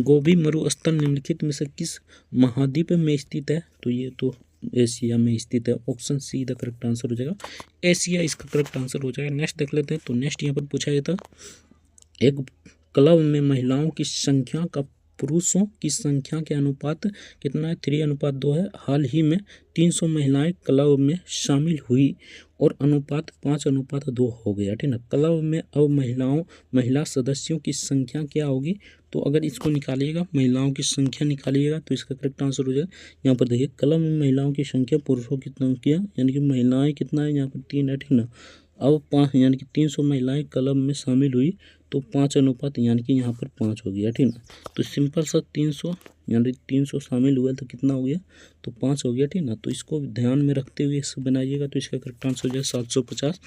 A: गोबी मरुस्थल निम्नलिखित में से किस महाद्वीप में स्थित है, तो ये तो एशिया में स्थित है, option C the correct answer हो जाएगा, एशिया इसका करेक्ट आंसर हो जाएगा। नेक्स्ट देख लेते हैं। तो नेक्स्ट यहाँ पर पूछा गया था, एक क्लब में महिलाओं की संख्या का पुरुषों की संख्या के अनुपात कितना है, 3:2 है। हाल ही में 300 महिलाएं क्लब में शामिल हुई और अनुपात 5:2 हो गया, ठीक ना। क्लब में अब महिला सदस्यों की संख्या क्या होगी, तो अगर इसको निकालिएगा, महिलाओं की संख्या निकालिएगा, तो इसका करेक्ट आंसर हो जाएगा। यहाँ पर देखिए, क्लब में महिलाओं की संख्या पुरुषों की संख्या, यानी कि महिलाएं कितना है, यहाँ पर 3 है, ठीक ना। अब 5, यानी कि 300 महिलाएं क्लब में शामिल हुई, तो 5 अनुपात, यानी कि यहाँ पर 5 हो गया, ठीक ना। तो सिंपल सा 300, यानी 300 शामिल हुआ तो कितना हो गया, तो 5 हो गया, ठीक ना। तो इसको ध्यान में रखते हुए इसको बनाइएगा, तो इसका करेक्ट आंसर हो जाएगा 750,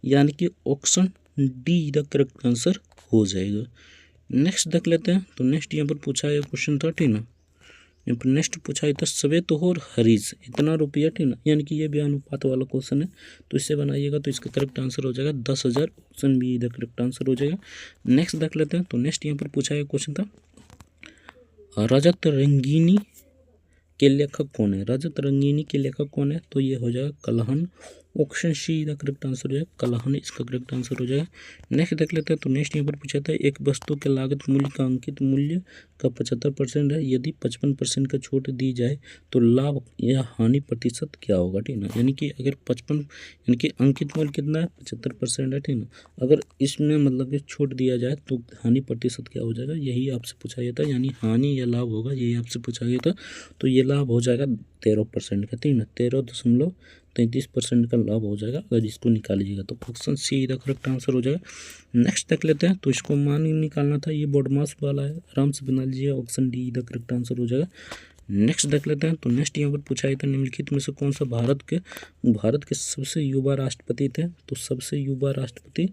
A: यानी कि option D the correct answer हो जाएगा। नेक्स्ट देख लेते हैं। तो नेक्स्ट यहाँ पर पूछा है क्वेश्चन था, ठीक ना। यहाँ पर नेक्स्ट पूछा है था श्वेत और हरीश इतना रुपया, ठीक ना, यानी कि ये भी अनुपात वाला क्वेश्चन है, तो इससे बनाइएगा, तो इसका करेक्ट आंसर हो जाएगा 10,000, option B the correct answer हो जाएगा। नेक्स्ट देख लेते हैं। तो नेक्स्ट यहाँ पर पूछा है क्वेश्चन था, रजत रंगीनी के लेखक कौन है? रजत रंगिनी के लेखक कौन है? तो ये हो जाएगा Kalhana. Option C the correct answer हो जाएगा कल्हण, इसका करेक्ट आंसर हो जाएगा। नेक्स्ट देख लेते हैं। तो नेक्स्ट यहाँ पर पूछा था एक वस्तु के लागत मूल्य का अंकित मूल्य का 75% है, यदि 55% का छूट दी जाए तो लाभ या हानि प्रतिशत क्या होगा, ठीक ना। यानी कि अगर 55 यानी कि अंकित मूल्य कितना है 75% है, ठीक ना। अगर इसमें मतलब कि छूट दिया जाए तो हानि प्रतिशत क्या हो जाएगा, यही आपसे पूछा गया था। यानी हानि या लाभ होगा, यही आपसे पूछा गया था। तो ये लाभ हो जाएगा 13% का, ठीक ना। 13.33% का लाभ हो जाएगा अगर इसको निकालिएगा तो। Option C the correct answer हो जाएगा। नेक्स्ट देख लेते हैं। तो इसको मान निकालना था, ये बोडमास वाला है, आराम से बना लीजिए। Option D the correct answer हो जाएगा। नेक्स्ट देख लेते हैं। तो नेक्स्ट यहाँ पर पूछा गया था निम्नलिखित में से कौन सा भारत के सबसे युवा राष्ट्रपति थे? तो सबसे युवा राष्ट्रपति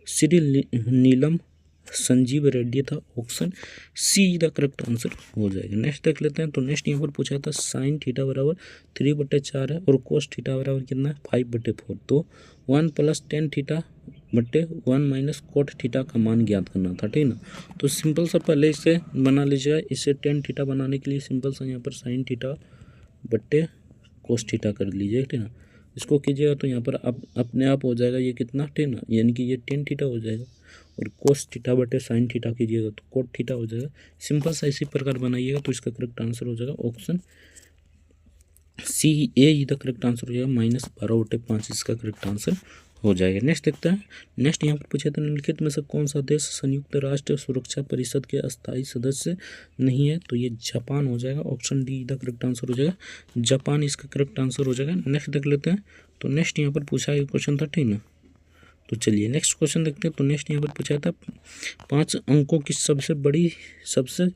A: श्री नीलम संजीव रेड्डी था। Option C the correct answer हो जाएगा। नेक्स्ट देख लेते हैं। तो नेक्स्ट यहाँ पर पूछा था साइन थीटा बराबर 3/4 है और कोस थीटा बराबर कितना है 5/4। तो 1 + tan थीटा बट्टे 1 माइनस कोट थीटा का मान ज्ञात करना था, ठीक ना। तो सिंपल सा पहले इसे बना लीजिएगा। इसे tan थीटा बनाने के लिए सिंपल सा यहाँ पर साइन थीटा बट्टे कोस थीटा कर लीजिए, ठीक ना। इसको कीजिएगा तो यहाँ पर अपने आप हो जाएगा ये कितना, ठीक ना। यानी कि ये tan थीटा हो जाएगा और कोस थीटा बटे साइन थीटा कीजिएगा तो कोट थीटा हो जाएगा। सिंपल सा इसी प्रकार बनाइएगा तो इसका करेक्ट आंसर हो जाएगा option C A the correct answer हो जाएगा। -12/5 इसका करेक्ट आंसर हो जाएगा। नेक्स्ट देखते हैं। नेक्स्ट यहाँ पर पूछे तो निम्नलिखित में से कौन सा देश संयुक्त राष्ट्र सुरक्षा परिषद के अस्थायी सदस्य नहीं है? तो ये जापान हो जाएगा। Option D the correct answer हो जाएगा जापान, इसका करेक्ट आंसर हो जाएगा। नेक्स्ट देख लेते हैं। तो नेक्स्ट यहाँ पर पूछा एक क्वेश्चन था, ठीक ना। तो चलिए नेक्स्ट क्वेश्चन देखते हैं। तो नेक्स्ट यहाँ पर पूछा था 5 अंकों की सबसे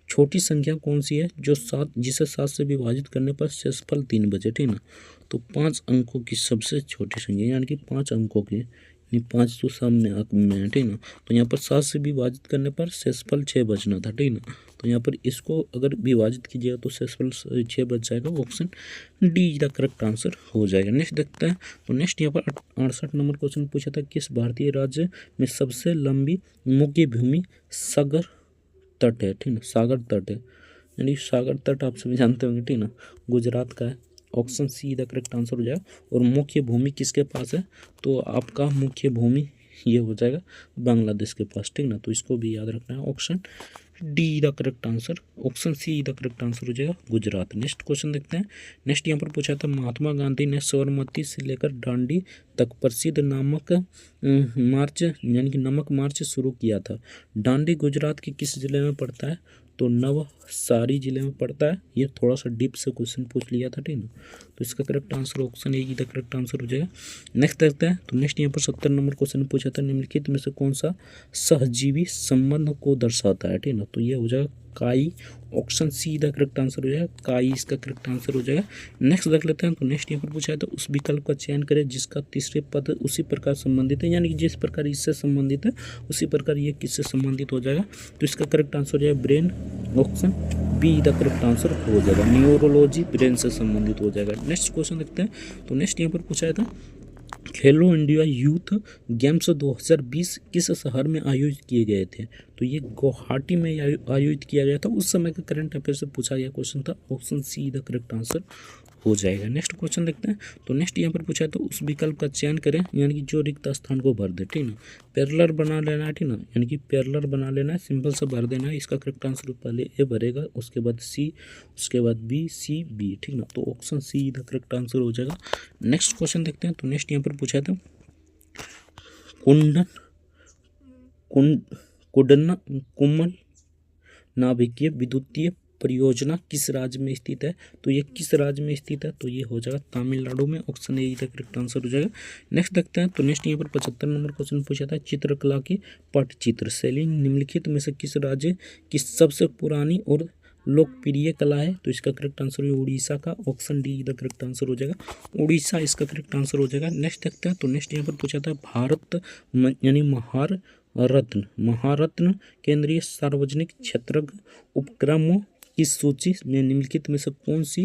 A: छोटी संख्या कौन सी है जिसे 7 से विभाजित करने पर शेषफल 3 बचे, ठीक ना। तो 5 अंकों की सबसे छोटी संख्या यानी कि 5 अंकों की 5 तो सामने अंक में है, ठीक ना। तो यहाँ पर 7 से विभाजित करने पर शेषफल 6 बचना था, ठीक ना। तो यहाँ पर इसको अगर विभाजित कीजिएगा तो शेषफल 6 बच जाएगा। Option D the correct answer हो जाएगा। नेक्स्ट देखते हैं। तो नेक्स्ट यहाँ पर 68 नंबर क्वेश्चन पूछा था किस भारतीय राज्य में सबसे लंबी मुख्य भूमि सागर तट है, ठीक ना। सागर तट है यानी सागर तट आप सभी जानते होंगे, ठीक ना, गुजरात का है। Option C the correct answer हो जाएगा। और मुख्य भूमि किसके पास है? तो आपका मुख्य भूमि ये हो जाएगा बांग्लादेश के पास, ठीक ना। तो इसको भी याद रखना है। Option D the correct answer, option C the correct answer हो जाएगा गुजरात। नेक्स्ट क्वेश्चन देखते हैं। नेक्स्ट यहाँ पर पूछा था महात्मा गांधी ने साबरमती से लेकर दांडी तक प्रसिद्ध नमक मार्च यानी कि नमक मार्च शुरू किया था। दांडी गुजरात के किस जिले में पड़ता है? तो नवसारी जिले में पड़ता है। ये थोड़ा सा डीप से क्वेश्चन पूछ लिया था, ठीक ना। तो इसका correct answer option A the correct answer हो जाएगा। नेक्स्ट देखते हैं। तो नेक्स्ट यहाँ पर 70 नंबर क्वेश्चन पूछा था निम्नलिखित में से कौन सा सहजीवी संबंध को दर्शाता है, ठीक ना। तो ये हो जाएगा काई। Option C the correct answer हो जाएगा काई, इसका करेक्ट आंसर हो जाएगा। नेक्स्ट देख लेते हैं। तो नेक्स्ट यहाँ पर पूछा है तो उस विकल्प का चयन करें जिसका तीसरे पद उसी प्रकार संबंधित है, यानी कि जिस प्रकार इससे संबंधित है उसी प्रकार ये किससे संबंधित हो जाएगा। तो इसका करेक्ट आंसर हो जाएगा brain. Option B the correct answer हो जाएगा न्यूरोलॉजी, ब्रेन से संबंधित हो जाएगा। नेक्स्ट क्वेश्चन देखते हैं। तो नेक्स्ट यहाँ पर पूछा था खेलो इंडिया यूथ गेम्स 2020 किस शहर में आयोजित किए गए थे? तो ये गुवाहाटी में आयोजित किया गया था। उस समय का करंट अफेयर से पूछा गया क्वेश्चन था। Option C the correct answer हो जाएगा। नेक्स्ट क्वेश्चन देखते हैं। तो नेक्स्ट यहाँ पर पूछा है तो उस विकल्प का चयन करें यानी कि जो रिक्त स्थान को भर दे, ठीक ना। पैरेलल बना लेना है, ठीक ना, यानी कि पैरेलल बना लेना है, सिंपल सा भर देना है। इसका करेक्ट आंसर पहले ए भरेगा, उसके बाद सी, उसके बाद बी, सी बी, ठीक ना। तो option C the correct answer हो जाएगा। नेक्स्ट क्वेश्चन देखते हैं। तो नेक्स्ट यहाँ पर पूछा था कुम्मल नाभिकीय विद्युतीय परियोजना किस राज्य में स्थित है? तो ये किस राज्य में स्थित है? तो ये हो जाएगा तमिलनाडु में। ऑप्शन ए का करेक्ट आंसर हो जाएगा। नेक्स्ट देखते हैं। तो नेक्स्ट यहाँ पर 75 नंबर क्वेश्चन पूछा था चित्रकला की पटचित्र शैली निम्नलिखित में से किस राज्य की सबसे पुरानी और लोकप्रिय कला है? तो इसका करेक्ट आंसर है उड़ीसा का। Option D the correct answer हो जाएगा उड़ीसा, इसका करेक्ट आंसर हो जाएगा। नेक्स्ट देखते हैं। तो नेक्स्ट यहाँ पर पूछा था भारत यानी महारत्न केंद्रीय सार्वजनिक क्षेत्र उपक्रमों की सूची में निम्नलिखित में से कौन सी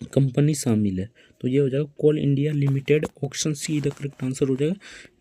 A: कंपनी शामिल है, तो ये हो जाएगा Coal India Limited. Option C the correct answer हो जाएगा।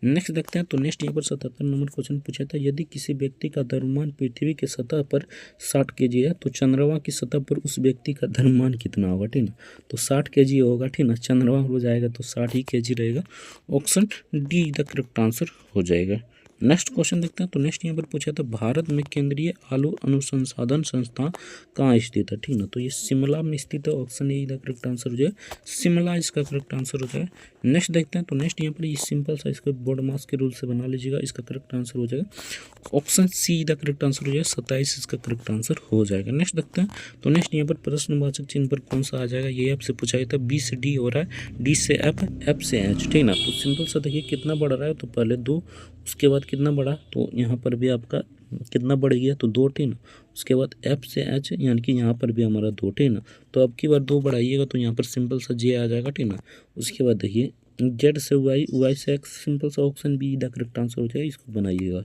A: नेक्स्ट देखते हैं, तो नेक्स्ट यहाँ पर 77 नंबर क्वेश्चन पूछा था, यदि किसी व्यक्ति का द्रव्यमान पृथ्वी की सतह पर 60 kg है तो चंद्रमा की सतह पर उस व्यक्ति का द्रव्यमान कितना होगा, ठीक ना। तो 60 kg होगा, ठीक ना। चंद्रमा हो जाएगा तो 60 ही kg रहेगा। Option D the correct answer हो जाएगा। नेक्स्ट क्वेश्चन देखते हैं, तो नेक्स्ट यहाँ पर पूछा था, भारत में केंद्रीय आलू अनुसंधान संस्थान कहाँ स्थित है, ठीक ना। तो ये शिमला में स्थित है। Option A the correct answer हो जाए, शिमला इसका करेक्ट आंसर हो जाए। नेक्स्ट देखते हैं, तो नेक्स्ट यहाँ पर ये सिंपल सा इसको बोर्ड मास के रूल से बना लीजिएगा, इसका करेक्ट आंसर हो जाएगा। Option C the correct answer हो जाए, 27 इसका करेक्ट आंसर हो जाएगा। नेक्स्ट देखते हैं, तो नेक्स्ट यहाँ पर प्रश्नवाचक चिन्ह पर कौन सा आ जाएगा, ये आपसे पूछा गया था। बी से डी हो रहा है, डी से एफ, एफ से एच, ठीक ना। तो सिंपल सा देखिए कितना बढ़ रहा है, तो पहले 2, उसके बाद कितना बढ़ा, तो यहाँ पर भी आपका कितना बढ़ गया, तो 2, ठीक ना। उसके बाद एफ से एच, यानी कि यहाँ पर भी हमारा 2, ठीक ना। तो अब की बार 2 बढ़ाइएगा तो यहाँ पर सिंपल सा जे आ जाएगा, ठीक ना। उसके बाद देखिए जेड से वाई, वाई से एक्स, सिंपल सा option B the correct answer हो जाएगा, इसको बनाइएगा।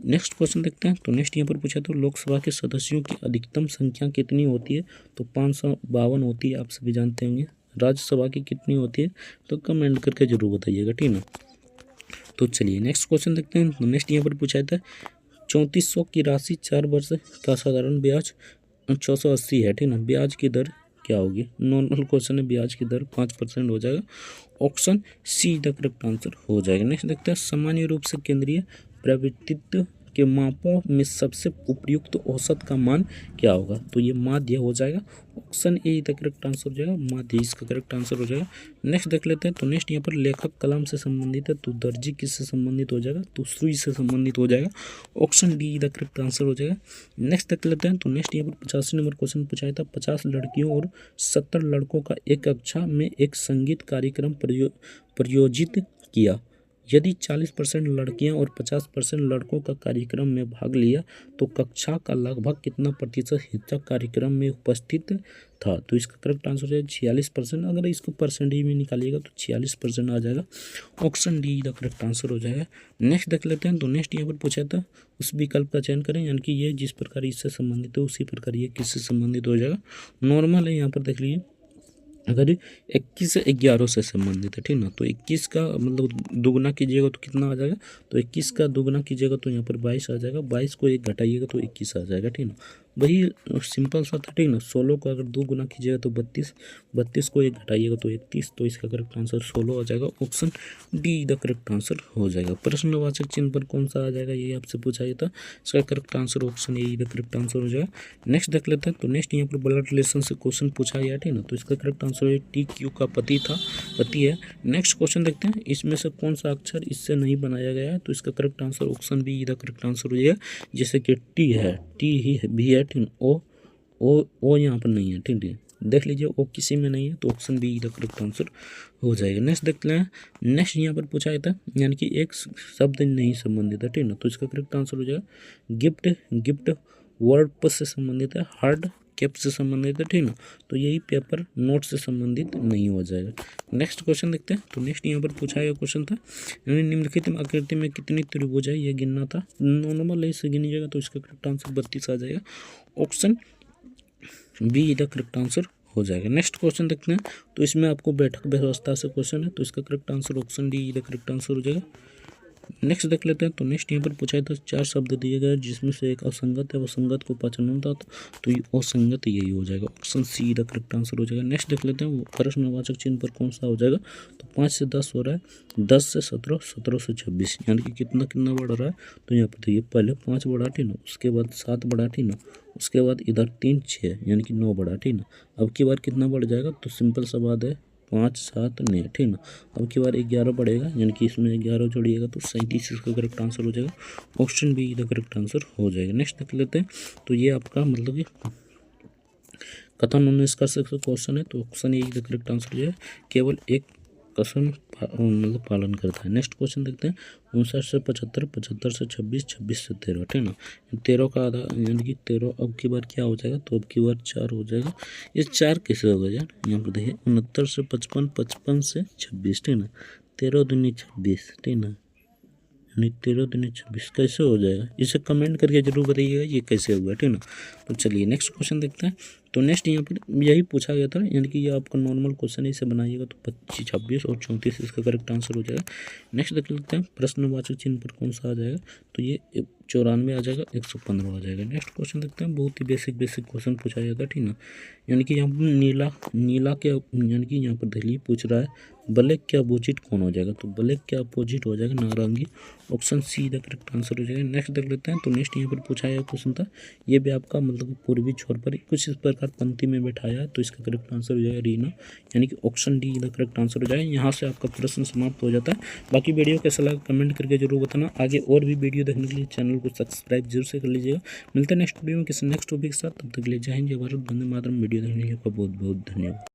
A: नेक्स्ट क्वेश्चन देखते हैं, तो नेक्स्ट यहाँ पर पूछा तो लोकसभा के सदस्यों की अधिकतम संख्या कितनी होती है, तो 552 होती है, आप सभी जानते होंगे। राज्यसभा की कितनी होती है, तो कमेंट करके जरूर बताइएगा, ठीक ना। तो चलिए नेक्स्ट क्वेश्चन देखते हैं, तो नेक्स्ट यहाँ पर पूछा था 3400 की राशि 4 वर्ष का साधारण ब्याज 680 है, ठीक ना। ब्याज की दर क्या होगी, नॉर्मल क्वेश्चन है, ब्याज की दर 5% हो जाएगा। Option C the correct answer हो जाएगा। नेक्स्ट देखते हैं, सामान्य रूप से केंद्रीय प्रवृत्तित्व के मापों में सबसे उपयुक्त औसत का मान क्या होगा, तो ये माध्य हो जाएगा। Option A the correct answer हो जाएगा, माध्य इसका करेक्ट आंसर हो जाएगा। नेक्स्ट देख लेते हैं, तो नेक्स्ट यहाँ पर लेखक कलम से संबंधित है, तो दर्जी किससे संबंधित हो जाएगा, तो सुई से संबंधित हो जाएगा। Option D the correct answer हो जाएगा। नेक्स्ट देख लेते हैं, तो नेक्स्ट यहाँ पर 85 नंबर क्वेश्चन पूछा था, 50 लड़कियों और 70 लड़कों का एक कक्षा में एक संगीत कार्यक्रम प्रयोजित किया। यदि 40% लड़कियां और 50% लड़कों का कार्यक्रम में भाग लिया तो कक्षा का लगभग कितना प्रतिशत हिस्सा कार्यक्रम में उपस्थित था, तो इसका करेक्ट आंसर है 46%। अगर इसको परसेंटेज में निकालिएगा तो 46% आ जाएगा। Option D the correct answer हो जाएगा। नेक्स्ट देख लेते हैं, तो नेक्स्ट यहाँ पर पूछा था उस विकल्प का चयन करें, यानी कि ये जिस प्रकार इससे संबंधित है उसी प्रकार ये किससे संबंधित हो जाएगा। नॉर्मल है, यहाँ पर देख लीजिए अगर 21 से 11 से संबंधित है, ठीक ना। तो 21 का मतलब दुगना कीजिएगा तो कितना आ जाएगा, तो 21 का दुगना कीजिएगा तो यहाँ पर 22 आ जाएगा। 22 को 1 घटाइएगा तो 21 आ जाएगा, ठीक ना। वही सिंपल सा था, ठीक ना। 16 को अगर 2 गुना कीजिएगा तो 32, 32 को 1 घटाइएगा तो 31, तो इसका करेक्ट आंसर 16 आ जाएगा। Option D the correct answer हो जाएगा। प्रश्नवाचक चिन्ह पर कौन सा आ जाएगा, ये आपसे पूछा गया था, इसका correct answer option A the correct answer हो जाएगा। नेक्स्ट देख लेते हैं, तो नेक्स्ट यहाँ पर ब्लड रिलेशन से क्वेश्चन पूछा गया, ठीक ना। तो इसका करेक्ट आंसर टी क्यू का पति है। नेक्स्ट क्वेश्चन देखते हैं, इसमें से कौन सा अक्षर इससे नहीं बनाया गया है, तो इसका correct answer option B the correct answer हो जाएगा। जैसे कि टी है, टी ही भी है, ठीक। ओ यहाँ पर नहीं है, ठीक है, देख लीजिए ओ किसी में नहीं है, तो option B the correct answer हो जाएगा। नेक्स्ट देखते हैं, नेक्स्ट यहाँ पर पूछा गया था, यानी कि एक शब्द नहीं संबंधित है, ठीक ना। तो इसका करेक्ट आंसर हो जाएगा गिफ्ट, गिफ्ट वर्ड से संबंधित है, हार्ड कैप से संबंधित है, ठीक ना। तो यही पेपर नोट से संबंधित नहीं हो जाएगा। नेक्स्ट क्वेश्चन देखते हैं, तो नेक्स्ट यहाँ पर पूछा गया क्वेश्चन था, निम्नलिखित आकृति में कितनी त्रिभुज है, ये गिनना था। नॉर्मल है, इससे गिनीजिएगा तो इसका करेक्ट आंसर 32 आ जाएगा। Option B the correct answer हो जाएगा। नेक्स्ट क्वेश्चन देखते हैं, तो इसमें आपको बैठक व्यवस्था से क्वेश्चन है, तो इसका correct answer option D the correct answer हो जाएगा। नेक्स्ट देख लेते हैं, तो नेक्स्ट यहाँ पर पूछा था 4 शब्द दिए गए जिसमें से एक असंगत है, वो संगत को पहचानना था, तो ये असंगत यही हो जाएगा। Option C the correct answer हो जाएगा। नेक्स्ट देख लेते हैं, वो प्रश्नवाचक चिन्ह पर कौन सा हो जाएगा, तो 5 से 10 हो रहा है, 10 से 17, 17 से 26, यानी कि कितना कितना बढ़ रहा है, तो यहाँ पर देखिए पहले 5 बढ़ा, ठीक ना। उसके बाद 7 बढ़ा, ठीक ना। उसके बाद इधर 3, 6, यानी कि 9 बढ़ा, ठीक ना। अब की बार कितना बढ़ जाएगा, तो सिंपल सा बात है 5, 7 9, ठीक ना। अब की बार 11 बढ़ेगा, यानी कि इसमें 11 जोड़िएगा तो 37 इसका करेक्ट आंसर हो जाएगा। Option B the correct answer हो जाएगा। नेक्स्ट देख लेते हैं, तो ये आपका मतलब कि कथन 19 का क्वेश्चन है, तो option A the correct answer हो जाएगा। केवल एक कसम मतलब पालन करता है। नेक्स्ट क्वेश्चन देखते हैं, 59 से 75, 75 से 26, 26 से 13, ठीक ना। 13 का आधा यानी कि 13 अब की बार क्या हो जाएगा, तो अब की बार 4 हो जाएगा। ये 4 कैसे होगा यार, यहाँ पर देखिए 69 से 55, 55 से 26, ठीक ना। 13 दूनी 26, ठीक ना, यानी 13 दूनी 26 कैसे हो जाएगा, इसे कमेंट करके जरूर बताइएगा ये कैसे हुआ, ठीक ना। तो चलिए नेक्स्ट क्वेश्चन देखते हैं, तो नेक्स्ट यहाँ पर यही पूछा गया था, यानी कि ये आपका नॉर्मल क्वेश्चन है, इसे बनाइएगा तो 25, 26 और 34 इसका करेक्ट आंसर हो जाएगा। नेक्स्ट देख लेते हैं प्रश्नवाचक चिन्ह पर कौन सा आ जाएगा, तो ये 94 आ जाएगा, 115 आ जाएगा। नेक्स्ट क्वेश्चन देखते हैं, बहुत ही बेसिक क्वेश्चन पूछा जाएगा, ठीक ना। यानी कि यहाँ पर नीला क्या, यानी कि यहाँ पर दिल्ली पूछ रहा है ब्लैक के अपोजिट कौन हो जाएगा, तो ब्लैक के अपोजिट हो जाएगा नारंगी। Option C the correct answer हो जाएगा। नेक्स्ट देख लेते हैं, तो नेक्स्ट यहाँ पर पूछा गया क्वेश्चन था, ये भी आपका मतलब पूर्वी छोर पर कुछ इस प्रकार पंक्ति में बैठाया है, तो इसका करेक्ट आंसर हो जाएगा रीना, यानी कि option D the correct answer हो जाएगा। यहाँ से आपका प्रश्न समाप्त हो जाता है। बाकी वीडियो कैसा लगा कमेंट करके जरूर बताना। आगे और भी वीडियो देखने के लिए चैनल को सब्सक्राइब जरूर से कर लीजिएगा। मिलते हैं नेक्स्ट वीडियो में किसी नेक्स्ट टॉपिक के साथ, तब तक के लिए जय हिंद, जय भारत, वंदे मातरम। वीडियो देखने के लिए आपका बहुत बहुत धन्यवाद।